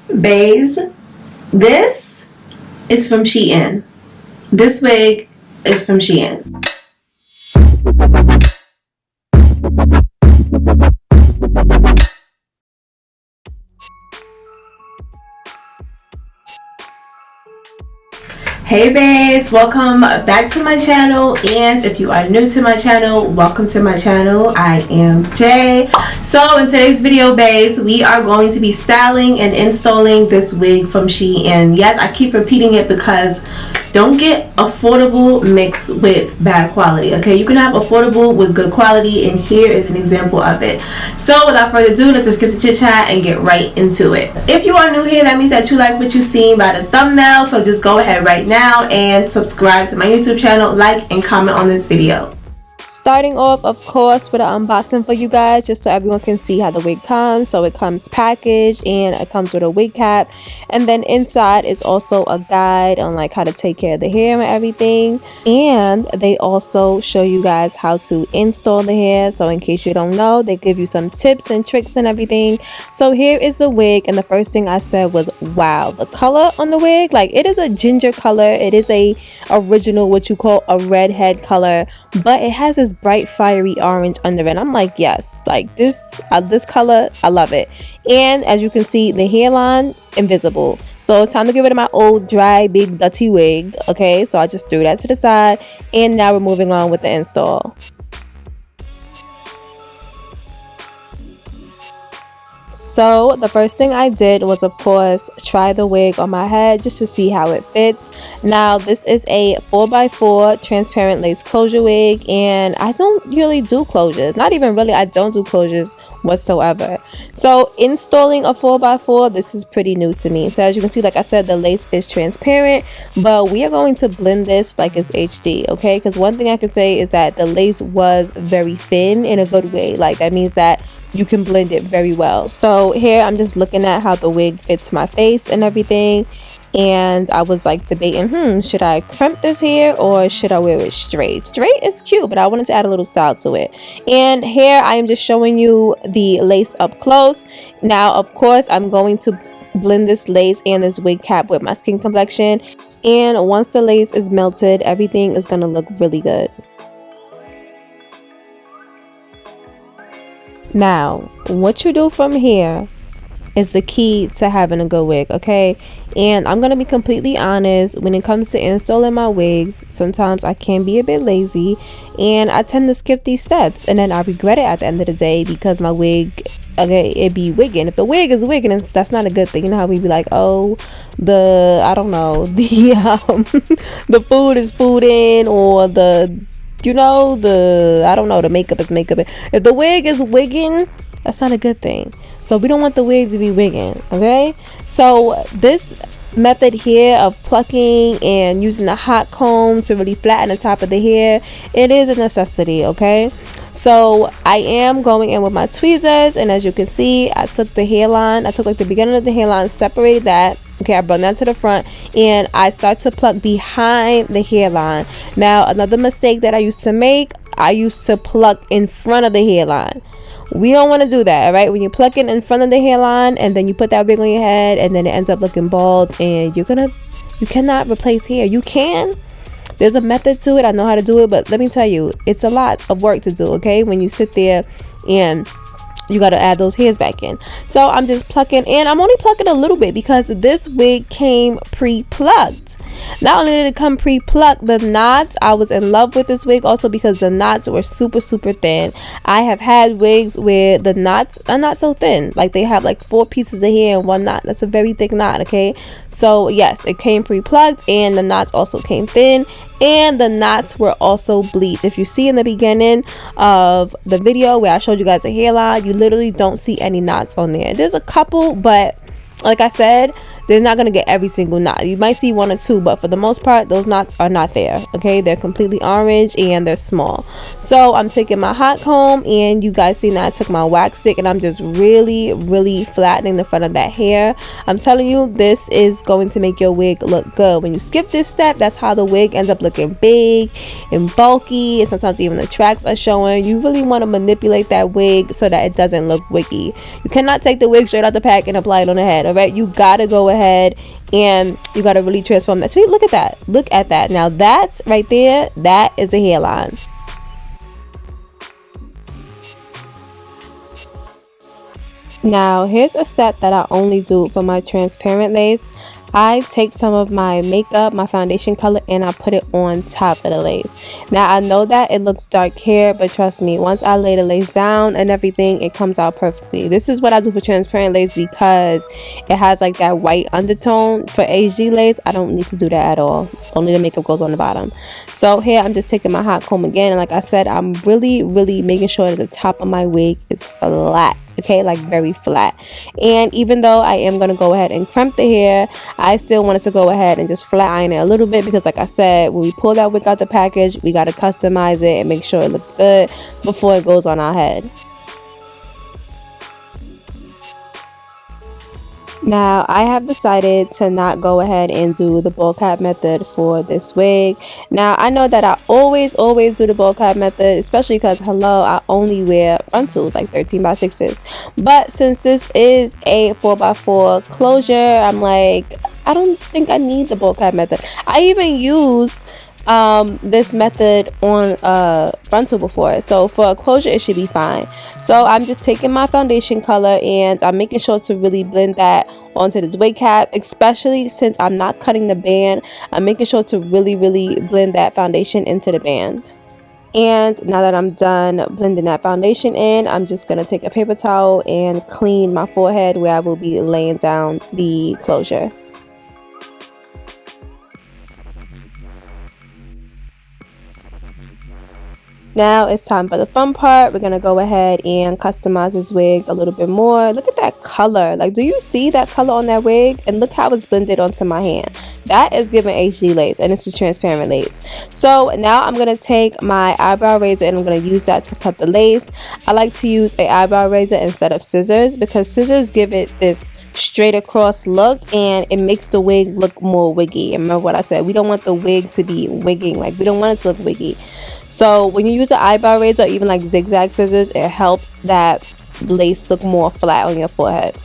Bays, this is from SHEIN. This wig is from SHEIN. Hey babes, welcome back to my channel, and if you are new to my channel, welcome to my channel. I am Jay. So in today's video, babes, we are going to be styling and installing this wig from SHEIN. Yes, I keep repeating it because don't get affordable mixed with bad quality, okay? You can have affordable with good quality, and here is an example of it. So without further ado, let's just skip the chit chat and get right into it. If you are new here, that means that you like what you've seen by the thumbnail, so just go ahead right now and subscribe to my YouTube channel, like and comment on this video. Starting off, of course, with an unboxing for you guys, just so everyone can see how the wig comes. So it comes packaged and it comes with a wig cap, and then inside is also a guide on like how to take care of the hair and everything. And they also show you guys how to install the hair, so in case you don't know, they give you some tips and tricks and everything. So here is the wig, and the first thing I said was, wow, the color on the wig, like it is a ginger color. It is a original, what you call a redhead color, but it has this bright fiery orange under it. I'm like, yes, like this color, I love it. And as you can see, the hairline invisible. So it's time to get rid of my old dry big dirty wig. Okay, so I just threw that to the side, and now we're moving on with the install. So the first thing I did was, of course, try the wig on my head just to see how it fits. Now this is a 4x4 transparent lace closure wig, and I don't really do closures. Not even really, I don't do closures whatsoever. So installing a 4x4, this is pretty new to me. So as you can see, like I said, the lace is transparent, but we are going to blend this like it's HD, okay? Because one thing I can say is that the lace was very thin in a good way. Like that means that you can blend it very well. So here I'm just looking at how the wig fits my face and everything, and I was like debating, should I crimp this hair or should I wear it straight? Straight is cute, but I wanted to add a little style to it. And here I am just showing you the lace up close. Now of course I'm going to blend this lace and this wig cap with my skin complexion, and once the lace is melted, everything is gonna look really good. Now, what you do from here is the key to having a good wig, okay? And I'm gonna be completely honest, when it comes to installing my wigs, sometimes I can be a bit lazy and I tend to skip these steps, and then I regret it at the end of the day because my wig, okay, it be wigging. If the wig is wigging, that's not a good thing. You know how we be like, oh, I don't know, the food is fooding, or I don't know, the makeup is makeup. If the wig is wigging, that's not a good thing. So we don't want the wig to be wigging, okay? So this method here of plucking and using a hot comb to really flatten the top of the hair, it is a necessity, okay? So I am going in with my tweezers, and as you can see, I took the hairline, I took like the beginning of the hairline, separated that, okay, I brought that to the front, and I start to pluck behind the hairline. Now another mistake that I used to make, I used to pluck in front of the hairline. We don't want to do that, all right? When you're plucking in front of the hairline and then you put that wig on your head and then it ends up looking bald, and you cannot replace hair. You can. There's a method to it. I know how to do it, but let me tell you, it's a lot of work to do, okay? When you sit there and you got to add those hairs back in. So I'm just plucking, and I'm only plucking a little bit because this wig came pre-plucked. Not only did it come pre-plucked, the knots, I was in love with this wig also because the knots were super thin. I have had wigs where the knots are not so thin, like they have like 4 pieces of hair in one knot. That's a very thick knot, okay? So yes, it came pre-plucked, and the knots also came thin, and the knots were also bleached. If you see in the beginning of the video where I showed you guys a hairline, you literally don't see any knots on there. There's a couple, but like I said, they're not going to get every single knot. You might see 1 or 2, but for the most part those knots are not there. Okay, they're completely orange and they're small. So I'm taking my hot comb, and you guys see now I took my wax stick and I'm just really flattening the front of that hair. I'm telling you, this is going to make your wig look good. When you skip this step, that's how the wig ends up looking big and bulky, and sometimes even the tracks are showing. You really want to manipulate that wig so that it doesn't look wiggy. You cannot take the wig straight out the pack and apply it on the head. All right, you gotta go ahead and you gotta really transform that. See, look at that, look at that. Now that's right there, that is a hairline. Now here's a step that I only do for my transparent lace. I take some of my makeup, my foundation color, and I put it on top of the lace. Now I know that it looks dark here, but trust me, once I lay the lace down and everything, it comes out perfectly. This is what I do for transparent lace because it has like that white undertone. For HD lace, I don't need to do that at all. Only the makeup goes on the bottom. So here I'm just taking my hot comb again, and like I said, I'm really making sure that the top of my wig is flat. Okay, like very flat. And even though I am going to go ahead and crimp the hair, I still wanted to go ahead and just flat iron it a little bit, because like I said, when we pull that wig out the package, we got to customize it and make sure it looks good before it goes on our head. Now I have decided to not go ahead and do the bowl cut method for this wig. Now I know that I always do the bowl cut method, especially because hello, I only wear frontals, like 13x6s. But since this is a 4x4 closure, I'm like, I don't think I need the bowl cut method. I even use this method on frontal before, so for a closure it should be fine. So I'm just taking my foundation color and I'm making sure to really blend that onto this wig cap, especially since I'm not cutting the band. I'm making sure to really blend that foundation into the band. And now that I'm done blending that foundation in, I'm just gonna take a paper towel and clean my forehead where I will be laying down the closure. Now it's time for the fun part. We're gonna go ahead and customize this wig a little bit more. Look at that color. Like, do you see that color on that wig? And look how it's blended onto my hand. That is giving HD lace, and it's a transparent lace. So now I'm gonna take my eyebrow razor and I'm gonna use that to cut the lace. I like to use an eyebrow razor instead of scissors because scissors give it this straight across look and it makes the wig look more wiggy. And remember what I said, we don't want the wig to be wigging, like we don't want it to look wiggy. So when you use the eyebrow razor or even like zigzag scissors, it helps that lace look more flat on your forehead.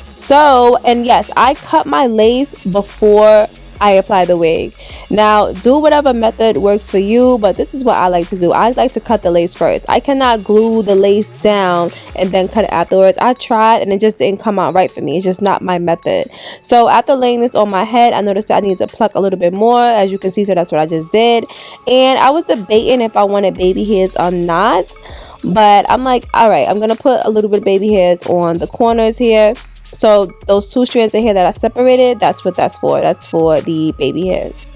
So, and yes, I cut my lace before I apply the wig. Now do whatever method works for you, but this is what I like to do. I like to cut the lace first. I cannot glue the lace down and then cut it afterwards. I tried and it just didn't come out right for me. It's just not my method. So after laying this on my head, I noticed that I need to pluck a little bit more, as you can see. So that's what I just did, and I was debating if I wanted baby hairs or not, but I'm like, all right, I'm gonna put a little bit of baby hairs on the corners here. So those 2 strands of hair that I separated, that's what that's for. That's for the baby hairs.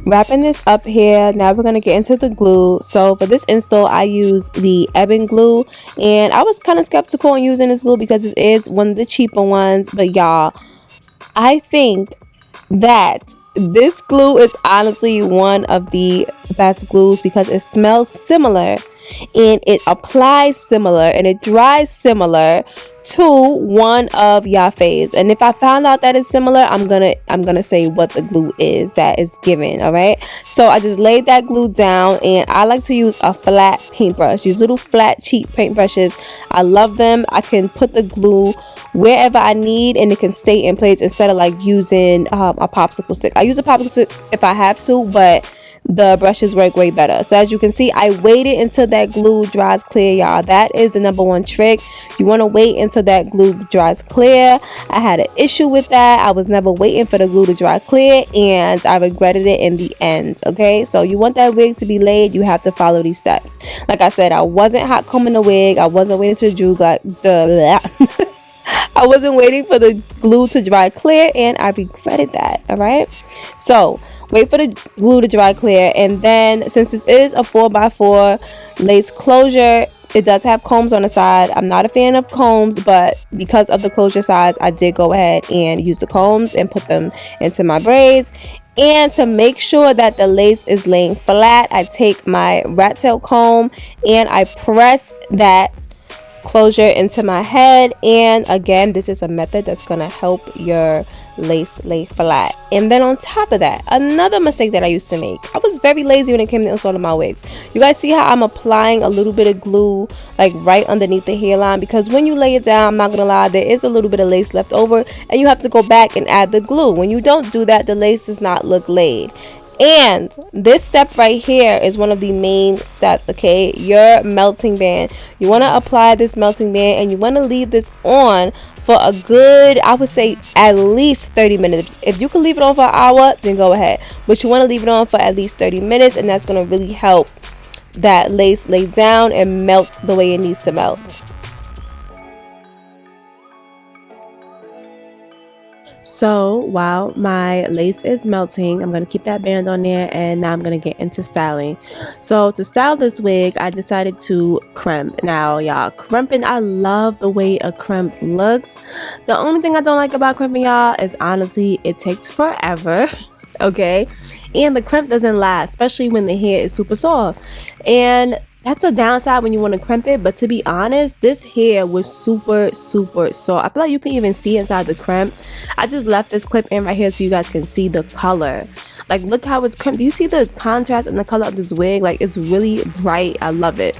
Wrapping this up here, now we're going to get into the glue. So for this install, I use the Ebin glue, and I was kind of skeptical on using this glue because it is one of the cheaper ones. But y'all, I think that this glue is honestly one of the best glues because it smells similar and it applies similar and it dries similar to one of y'all faves. And if I found out that it's similar, I'm gonna say what the glue is that is given. All right, so I just laid that glue down, and I like to use a flat paintbrush. These little flat cheap paintbrushes, I love them. I can put the glue wherever I need and it can stay in place instead of like using a popsicle stick. I use a popsicle stick if I have to, but the brushes work way better. So as you can see, I waited until that glue dries clear, y'all. That is the #1 trick. You want to wait until that glue dries clear. I had an issue with that. I was never waiting for the glue to dry clear, and I regretted it in the end. Okay, so you want that wig to be laid, you have to follow these steps. Like I said, I wasn't hot combing the wig. I wasn't waiting for the I wasn't waiting for the glue to dry clear, and I regretted that. All right, so wait for the glue to dry clear, and then since this is a 4x4 lace closure, It does have combs on the side. I'm not a fan of combs, but because of the closure size, I did go ahead and use the combs and put them into my braids. And to make sure that the lace is laying flat, I take my rat tail comb and I press that closure into my head. And again, this is a method that's going to help your lace lay flat. And then on top of that, another mistake that I used to make, I was very lazy when it came to installing my wigs. You guys see how I'm applying a little bit of glue like right underneath the hairline, because when you lay it down, I'm not gonna lie, there is a little bit of lace left over and you have to go back and add the glue. When you don't do that, the lace does not look laid. And this step right here is one of the main steps, okay? Your melting band. You want to apply this melting band and you want to leave this on for a good, I would say, at least 30 minutes. If you can leave it on for an hour, then go ahead. But you want to leave it on for at least 30 minutes, and that's going to really help that lace lay down and melt the way it needs to melt. So while my lace is melting, I'm going to keep that band on there, and now I'm going to get into styling. So to style this wig, I decided to crimp. Now y'all, crimping, I love the way a crimp looks. The only thing I don't like about crimping, y'all, is honestly it takes forever. Okay, and the crimp doesn't last, especially when the hair is super soft. And that's a downside when you want to crimp it. But to be honest, this hair was super soft. I feel like you can even see inside the crimp. I just left this clip in right here so you guys can see the color. Like, look how it's crimped. Do you see the contrast and the color of this wig? Like, it's really bright. I love it.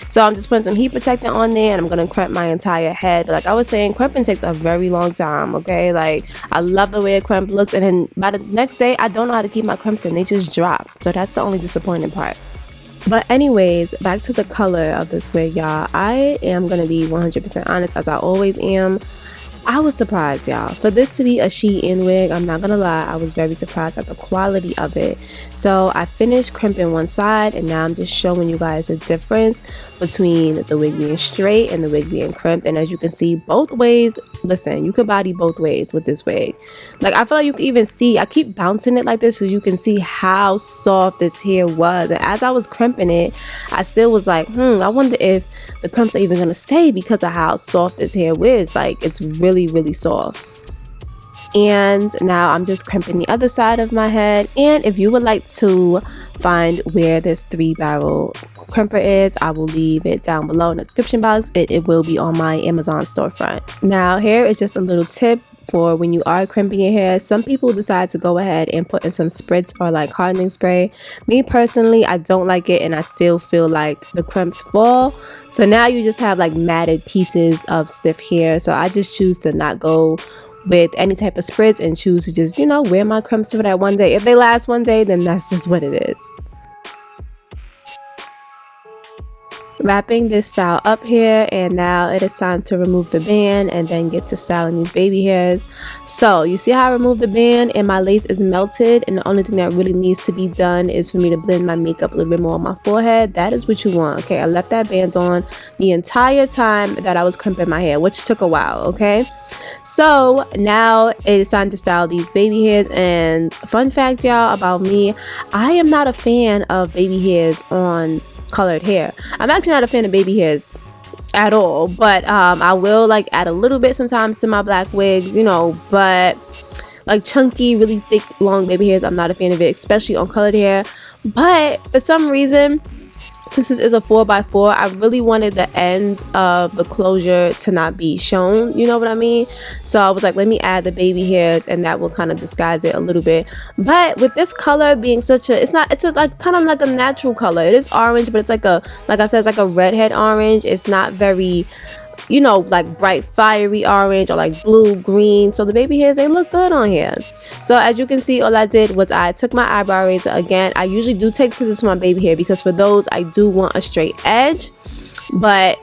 So I'm just putting some heat protectant on there, and I'm gonna crimp my entire head. Like I was saying, crimping takes a very long time. Okay, like I love the way a crimp looks, and then by the next day I don't know how to keep my crimps in. They just drop. So that's the only disappointing part. But anyways, back to the color of this wig, y'all. I am gonna be 100% honest, as I always am. I was surprised, y'all. For this to be a SHEIN wig, I'm not gonna lie, I was very surprised at the quality of it. So I finished crimping one side, and now I'm just showing you guys the difference between the wig being straight and the wig being crimped. And as you can see, both ways, listen, you can body both ways with this wig. Like, I feel like you can even see, I keep bouncing it like this so you can see how soft this hair was. And as I was crimping it, I still was like, I wonder if the crimps are even gonna stay because of how soft this hair is. Like, it's really soft. And now I'm just crimping the other side of my head. And if you would like to find where this 3-barrel crimper is, I will leave it down below in the description box. It will be on my Amazon storefront. Now here is just a little tip for when you are crimping your hair. Some people decide to go ahead and put in some spritz or like hardening spray. Me personally, I don't like it, and I still feel like the crimps fall. So now you just have like matted pieces of stiff hair. So I just choose to not go with any type of spritz and choose to just, you know, wear my crimps for that one day. If they last one day, then that's just what it is. Wrapping this style up here, and now it is time to remove the band and then get to styling these baby hairs. So you see how I removed the band and my lace is melted, and the only thing that really needs to be done is for me to blend my makeup a little bit more on my forehead. That is what you want. Okay, I left that band on the entire time that I was crimping my hair, which took a while. Okay, so now it is time to style these baby hairs. And fun fact, y'all, about me, I am not a fan of baby hairs on colored hair. I'm actually not a fan of baby hairs at all, but I will like add a little bit sometimes to my black wigs, you know, but like chunky, really thick, long baby hairs, I'm not a fan of it, especially on colored hair. But for some reason, since this is a 4x4, I really wanted the end of the closure to not be shown, you know what I mean? So I was like, let me add the baby hairs, and that will kind of disguise it a little bit. But with this color being such a, it's a like kind of like a natural color. It is orange, but it's like a, like I said, it's like a redhead orange. It's not very, you know, like bright fiery orange or like blue green. So the baby hairs, they look good on here. So as you can see, all I did was I took my eyebrow razor. Again, I usually do take scissors for my baby hair because for those I do want a straight edge, but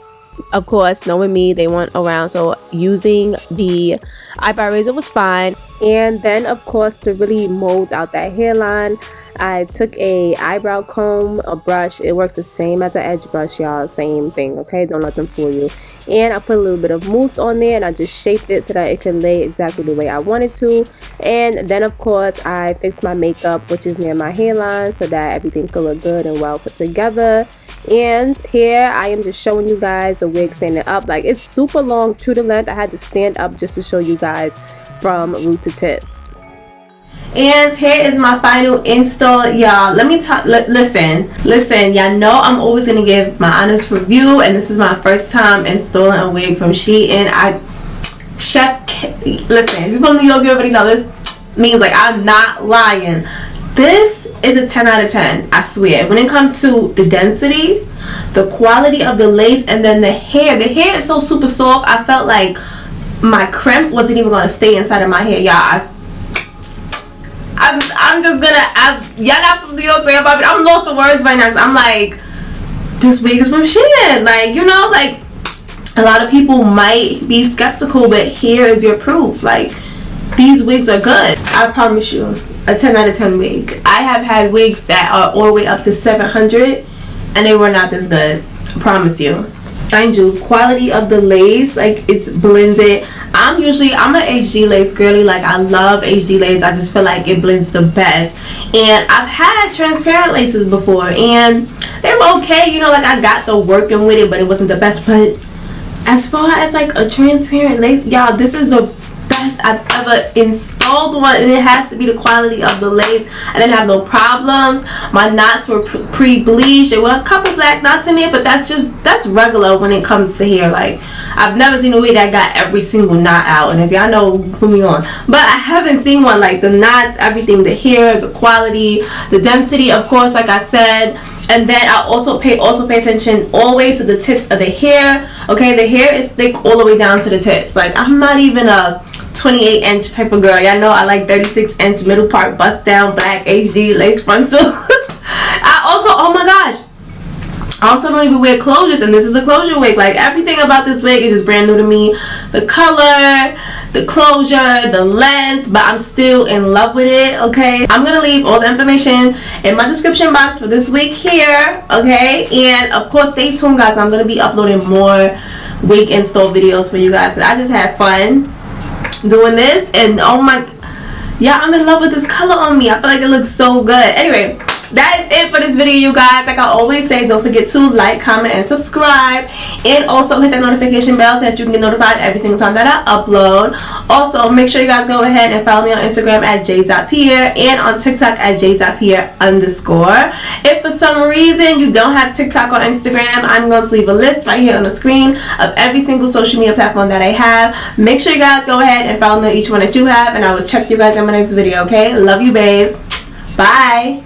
of course, knowing me, they want around, so using the eyebrow razor was fine. And then of course, to really mold out that hairline, I took a eyebrow comb, a brush. It works the same as an edge brush, y'all. Same thing, okay? Don't let them fool you. And I put a little bit of mousse on there, and I just shaped it so that it could lay exactly the way I wanted to. And then, of course, I fixed my makeup, which is near my hairline, so that everything could look good and well put together. And here I am just showing you guys the wig standing up. Like, it's super long to the length. I had to stand up just to show you guys from root to tip. And here is my final install, y'all. Let me talk. Listen, y'all know I'm always gonna give my honest review, and this is my first time installing a wig from SHEIN. Listen, if you're from New York, you already know this means, like, I'm not lying. This is a 10 out of 10, I swear. When it comes to the density, the quality of the lace, and then the hair is so super soft. I felt like my crimp wasn't even gonna stay inside of my hair, y'all. I'm just gonna, y'all not from New York, so I'm lost for words right now. I'm like, this wig is from SHEIN. Like, you know, like, a lot of people might be skeptical, but here is your proof. Like, these wigs are good. I promise you, a 10 out of 10 wig. I have had wigs that are all the way up to 700, and they were not this good. I promise you. Mind you, quality of the lace, like, it's blended. I'm an HD lace girly. Like, I love HD lace. I just feel like it blends the best. And I've had transparent laces before, and they were okay, you know, like, I got the working with it, but it wasn't the best. But as far as, like, a transparent lace, y'all, this is the best I've ever installed one, and it has to be the quality of the lace. I didn't have no problems. My knots were pre-bleached. There were a couple black knots in there, but that's regular when it comes to hair. Like, I've never seen a wig that got every single knot out, and if y'all know, put me on. But I haven't seen one like the knots, everything, the hair, the quality, the density, of course, like I said. And then I also pay attention always to the tips of the hair. Okay, the hair is thick all the way down to the tips. Like, I'm not even a 28-inch type of girl. Y'all know I like 36-inch middle part bust down black HD lace frontal. Oh my gosh, I also don't even wear closures, and this is a closure wig. Like, everything about this wig is just brand new to me. The color, the closure, the length, but I'm still in love with it, okay? I'm gonna leave all the information in my description box for this wig here, okay? And of course, stay tuned, guys. I'm gonna be uploading more wig install videos for you guys. I just had fun doing this, and oh my, yeah, I'm in love with this color on me. I feel like it looks so good. Anyway, that is it for this video, you guys. Like I always say, don't forget to like, comment, and subscribe, and also hit that notification bell so that you can get notified every single time that I upload. Also, make sure you guys go ahead and follow me on Instagram at Jaiye.Pierre and on TikTok at Jaiye_. If for some reason you don't have TikTok or Instagram, I'm going to leave a list right here on the screen of every single social media platform that I have. Make sure you guys go ahead and follow me on each one that you have, and I will check you guys in my next video, okay? Love you, babes. Bye.